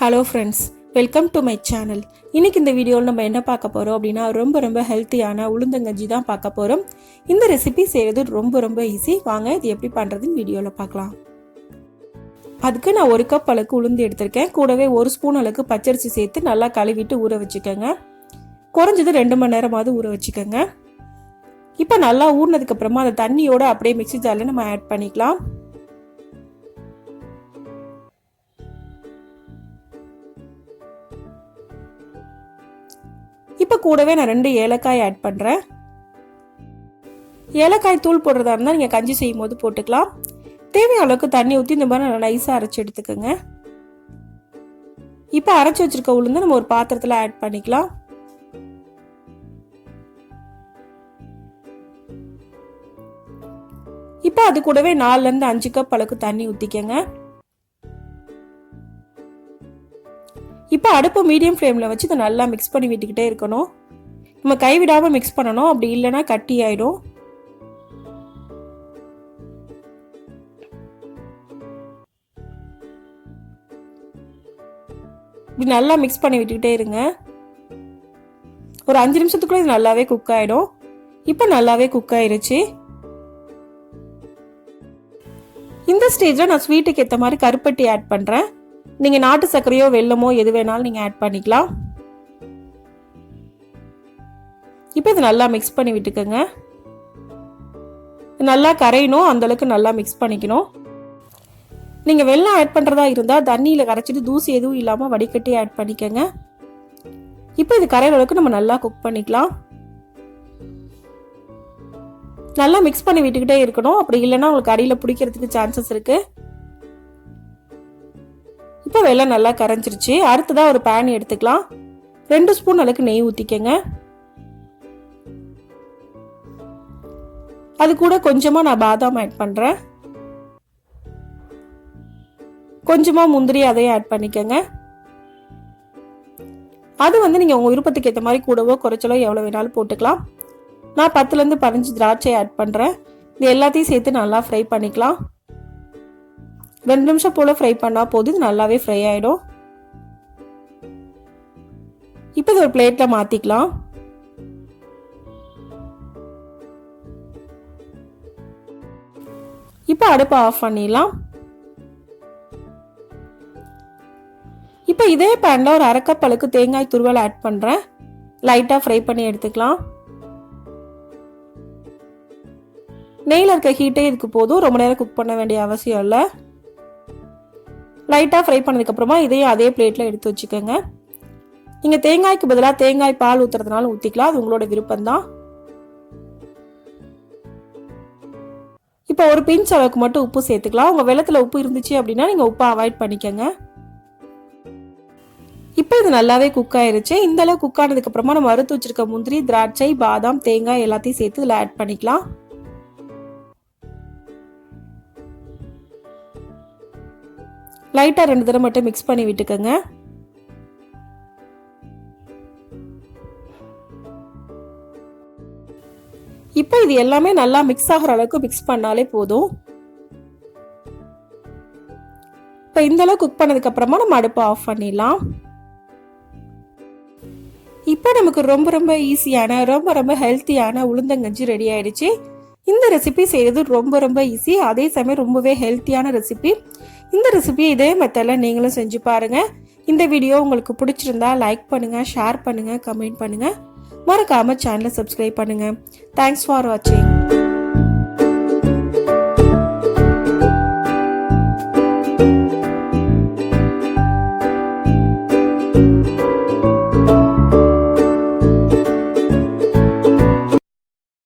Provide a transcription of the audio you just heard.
Hello friends, welcome to my channel. இன்றைக்கி இந்த வீடியோவில் நம்ம என்ன பார்க்க போகிறோம் அப்படின்னா ரொம்ப ஹெல்த்தியான உளுந்தங்கஞ்சி தான் பார்க்க போகிறோம். இந்த ரெசிபி செய்கிறது ரொம்ப ஈஸி. வாங்க இது எப்படி பண்ணுறதுன்னு வீடியோவில் பார்க்கலாம். அதுக்கு நான் 1 கப் அளவுக்கு உளுந்து எடுத்திருக்கேன். கூடவே 1 ஸ்பூன் அளவுக்கு பச்சரிசி சேர்த்து நல்லா கழுவிட்டு ஊற வச்சுக்கோங்க. குறைஞ்சது 2 மணி நேரமாவது ஊற வச்சுக்கோங்க. இப்போ நல்லா ஊறினதுக்கப்புறமா அந்த தண்ணியோடு அப்படியே மிக்ஸி ஜாரில் நம்ம ஆட் பண்ணிக்கலாம். இப்போ கூடவே நான் 2 ஏலக்காய் ஆட் பண்ணுறேன். ஏலக்காய் தூள் போடுறதா இருந்தால் நீங்கள் கஞ்சி செய்யும் போது போட்டுக்கலாம். தேவையான அளவுக்கு தண்ணி ஊற்றி இந்த மாதிரி நல்லா நைஸாக அரைச்சி எடுத்துக்கோங்க. இப்போ அரைச்சி வச்சிருக்க உளுந்து நம்ம ஒரு பாத்திரத்தில் ஆட் பண்ணிக்கலாம். இப்போ அது கூடவே 4லேருந்து 5 கப் அளவுக்கு தண்ணி ஊற்றிக்கங்க. இப்போ அடுப்பு மீடியம் ஃப்ளேமில் வச்சு இதை நல்லா மிக்ஸ் பண்ணி விட்டுக்கிட்டே இருக்கணும். நம்ம கைவிடாமல் மிக்ஸ் பண்ணணும், அப்படி இல்லைன்னா கட்டி ஆயிடும். இப்படி நல்லா மிக்ஸ் பண்ணி விட்டுக்கிட்டே இருங்க. ஒரு 5 நிமிஷத்துக்குள்ள இது நல்லாவே குக் ஆகிடும். இப்போ நல்லாவே குக் ஆயிடுச்சு. இந்த ஸ்டேஜில் நான் ஸ்வீட்டுக்கு ஏற்ற மாதிரி கருப்பட்டி ஆட் பண்ணுறேன். நீங்கள் நாட்டு சர்க்கரையோ வெல்லமோ எது வேணாலும் நீங்கள் ஆட் பண்ணிக்கலாம். இப்போ இது நல்லா மிக்ஸ் பண்ணி விட்டுக்கோங்க. நல்லா கரையணும், அந்தளவுக்கு நல்லா மிக்ஸ் பண்ணிக்கணும். நீங்கள் வெல்லம் ஆட் பண்ணுறதா இருந்தால் தண்ணியில் கரைச்சிட்டு தூசி எதுவும் இல்லாமல் வடிகட்டி ஆட் பண்ணிக்கோங்க. இப்போ இது கரையிற அளவுக்கு நம்ம நல்லா குக் பண்ணிக்கலாம். நல்லா மிக்ஸ் பண்ணி விட்டுக்கிட்டே இருக்கணும், அப்படி இல்லைன்னா உங்களுக்கு அடியில் பிடிக்கிறதுக்கு சான்சஸ் இருக்குது. இப்போ வெல்லம் நல்லா கரைஞ்சிருச்சு. அடுத்ததாக ஒரு பேன் எடுத்துக்கலாம். 2 ஸ்பூன் அளவுக்கு நெய் ஊற்றிக்கங்க. அது கூட கொஞ்சமாக நான் பாதாம் ஆட் பண்ணுறேன். கொஞ்சமாக முந்திரி அதையும் ஆட் பண்ணிக்கங்க. அது நீங்கள் உங்கள் விருப்பத்துக்கு ஏற்ற மாதிரி கூடவோ குறைச்சலோ எவ்வளோ வேணாலும் போட்டுக்கலாம். நான் 10லேருந்து 15 திராட்சை ஆட் பண்ணுறேன். இது எல்லாத்தையும் சேர்த்து நல்லா ஃப்ரை பண்ணிக்கலாம். 2 நிமிஷம் போல் ஃப்ரை பண்ணால் போதும், இது நல்லாவே ஃப்ரை ஆகிடும். இப்போ இது ஒரு பிளேட்டில் மாற்றிக்கலாம். இப்போ அடுப்பை ஆஃப் பண்ணிடலாம். இப்போ இதே பேனில் ஒரு 1/2 கப் அளவுக்கு தேங்காய் துருவல் ஆட் பண்ணுறேன். லைட்டாக ஃப்ரை பண்ணி எடுத்துக்கலாம். நெய்யில் இருக்க ஹீட்டே இதுக்கு போதும், ரொம்ப நேரம் குக் பண்ண வேண்டிய அவசியம் இல்லை. லைட்டாக ஃப்ரை பண்ணதுக்கப்புறமா இதையும் அதே பிளேட்டில் எடுத்து வச்சுக்கோங்க. நீங்கள் தேங்காய்க்கு பதிலாக தேங்காய் பால் ஊற்றுறதுனால ஊற்றிக்கலாம், அது உங்களோட விருப்பம்தான். இப்போ ஒரு பிஞ்ச் அளவுக்கு மட்டும் உப்பு சேர்த்துக்கலாம். உங்கள் வெள்ளத்தில் உப்பு இருந்துச்சு அப்படின்னா நீங்கள் உப்பை அவாய்ட் பண்ணிக்கோங்க. இப்போ இது நல்லாவே குக் ஆயிருச்சு. இந்த அளவு குக் ஆனதுக்கப்புறமா நம்ம வறுத்து வச்சிருக்க முந்திரி, திராட்சை, பாதாம், தேங்காய் எல்லாத்தையும் சேர்த்து இதில் ஆட் பண்ணிக்கலாம். லைட்டாக 2 தடவை மட்டும் மிக்ஸ் பண்ணி விட்டுக்கோங்க. இப்போ இது எல்லாமே நல்லா மிக்ஸ் ஆகிற அளவுக்கு மிக்ஸ் பண்ணாலே போதும். இப்போ இந்த அளவு குக் பண்ணதுக்கு அப்புறமா நம்ம அடுப்பை ஆஃப் பண்ணிடலாம். இப்போ நமக்கு ரொம்ப ஈஸியான ரொம்ப ஹெல்த்தியான உளுந்தங்கஞ்சி ரெடி ஆயிடுச்சு. இந்த ரெசிபி செய்கிறது ரொம்ப ஈஸி, அதே சமயம் ரொம்பவே ஹெல்த்தியான ரெசிபி. இந்த ரெசிபியை இதே மெத்தடில் நீங்களும் செஞ்சு பாருங்கள். இந்த வீடியோ உங்களுக்கு பிடிச்சிருந்தா லைக் பண்ணுங்கள், ஷேர் பண்ணுங்கள், கமெண்ட் பண்ணுங்கள். மறக்காமல் சேனலை சப்ஸ்கிரைப் பண்ணுங்கள். தேங்க்ஸ் ஃபார் வாட்சிங்.